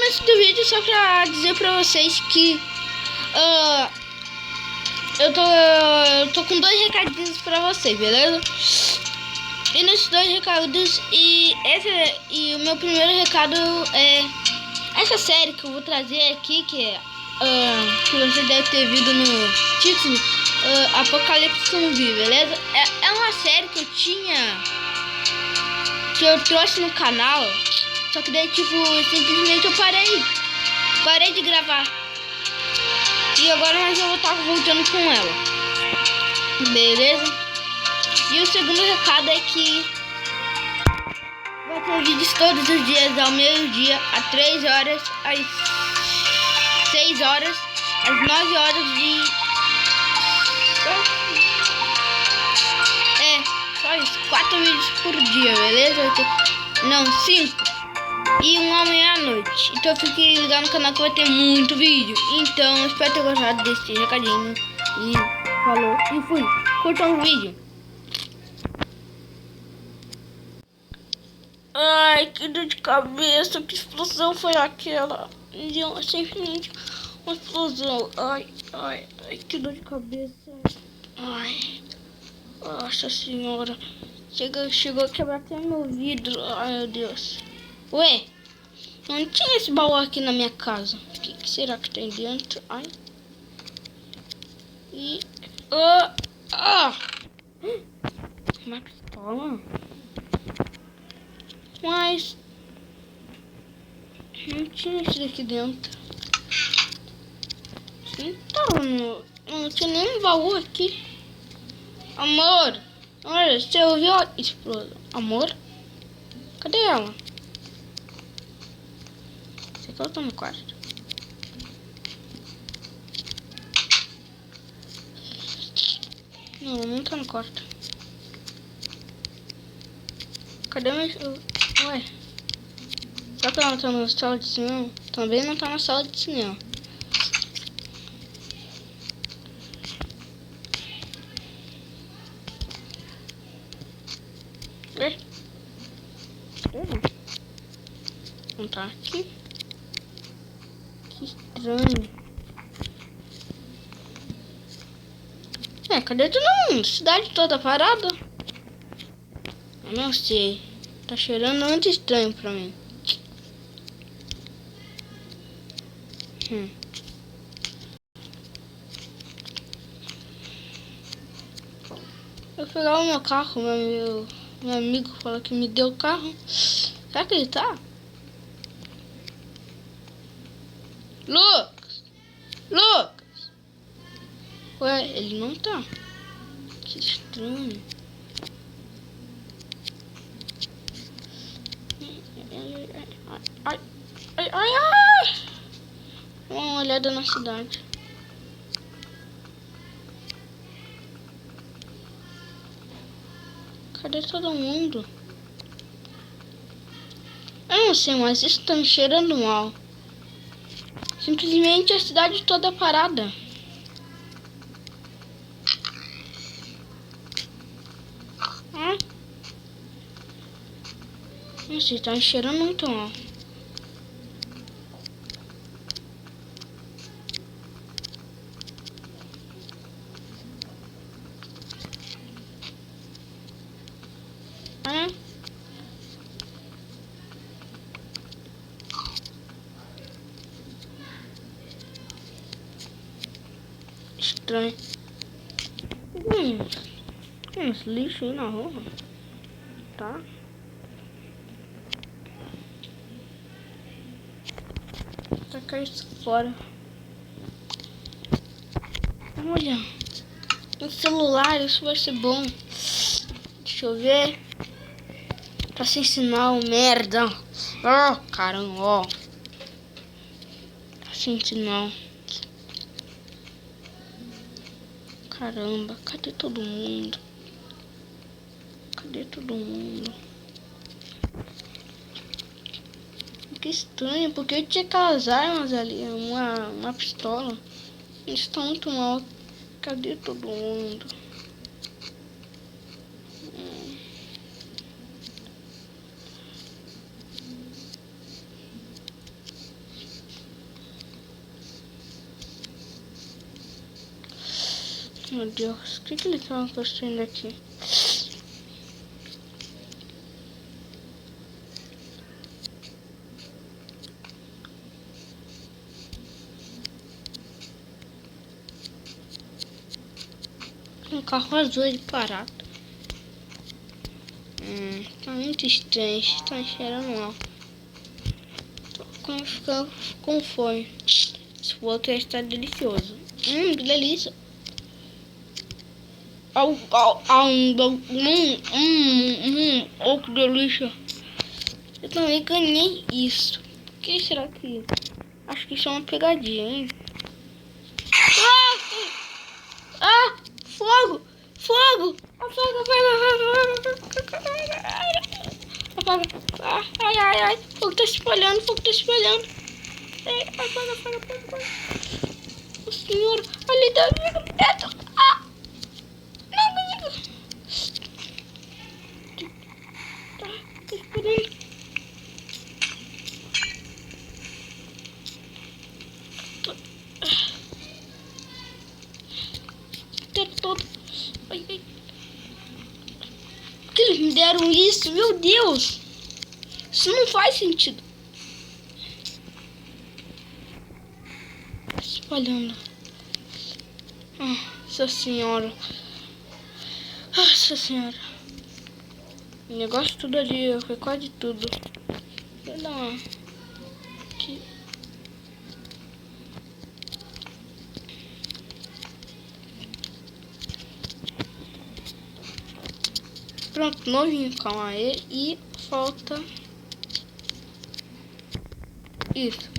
começo do vídeo só pra dizer pra vocês que eu tô com dois recadinhos pra vocês, beleza? E nesses dois recados, e o meu primeiro recado é essa série que eu vou trazer aqui, que é que você deve ter visto no título, Apocalipse Zumbi, beleza? É uma série que eu trouxe no canal, só que daí tipo, simplesmente eu parei de gravar. E agora nós vamos estar voltando com ela, beleza? E o segundo recado é que vai ter vídeos todos os dias, ao meio-dia, às 3 horas, às 6 horas, às 9 horas só isso, 4 vídeos por dia, beleza? Não, 5. E um à meia-noite. Então fique ligado no canal que vai ter muito vídeo. Então espero ter gostado desse recadinho. E falou e fui. Curtam o vídeo. Ai, que dor de cabeça. Que explosão foi aquela? Simplesmente uma explosão. Ai, que dor de cabeça. Ai, nossa senhora. Chegou a quebrar até meu vidro. Ai, meu Deus. Ué, não tinha esse baú aqui na minha casa. O que será que tem dentro? Ai. E... uma pistola? Mas... não tinha isso daqui dentro. Não tinha nenhum baú aqui. Amor! Olha, você ouviu a explosão? Amor? Cadê ela? Você que eu tô no quarto. Não tá no quarto. Cadê meu... Ué? Será que ela não tá na sala de cinema? Também não tá na sala de cinema. Ué? Não tá aqui. Que estranho. Cadê todo mundo? Cidade toda parada. Eu não sei. Tá cheirando muito estranho pra mim. Eu vou pegar o meu carro. Meu amigo falou que me deu o carro. Será que ele tá? Lucas! Ué, ele não tá. Que estranho. Ai. Uma olhada na cidade. Cadê todo mundo? Eu não sei, mas isso tá me cheirando mal. Simplesmente a cidade toda parada. Não sei, tá me cheirando muito mal. Estranho. Tem esse lixo aí na rua. Tá? Tacar isso fora. Olha. Um celular, isso vai ser bom. Deixa eu ver. Tá sem sinal, merda. Caramba, ó. Tá sem sinal. Caramba, cadê todo mundo? Que estranho, porque eu tinha aquelas armas ali, uma pistola. Eles estão muito mal. Cadê todo mundo? Meu Deus, o que eles estão construindo aqui? Um carro azul ali parado. Tá muito estranho. Tá cheirando mal. Tô ficando com fome. Esse outro está delicioso. Que delícia. Oh, que delícia. Eu também ganhei isso. O que será que... Acho que isso é uma pegadinha, hein? Fogo! Fogo! Apaga, apaga. Ai. Fogo tá se espalhando, Apaga. O senhor, ali tá dentro. Não. Tá explodindo. Todo. Ai. Por que eles me deram isso? Meu Deus! Isso não faz sentido. Espalhando. Nossa senhora. Nossa senhora. O negócio tudo ali, foi quase tudo. Vou dar uma... Aqui. Pronto, novinho, calma aí. E falta... Isso.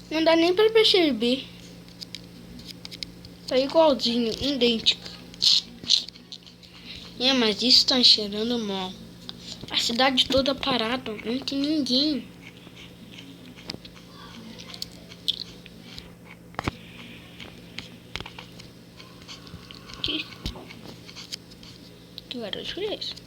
Não dá nem pra perceber. Tá igualzinho, idêntico. Mas isso tá cheirando mal. A cidade toda parada, não tem ninguém. Que barulho é esse?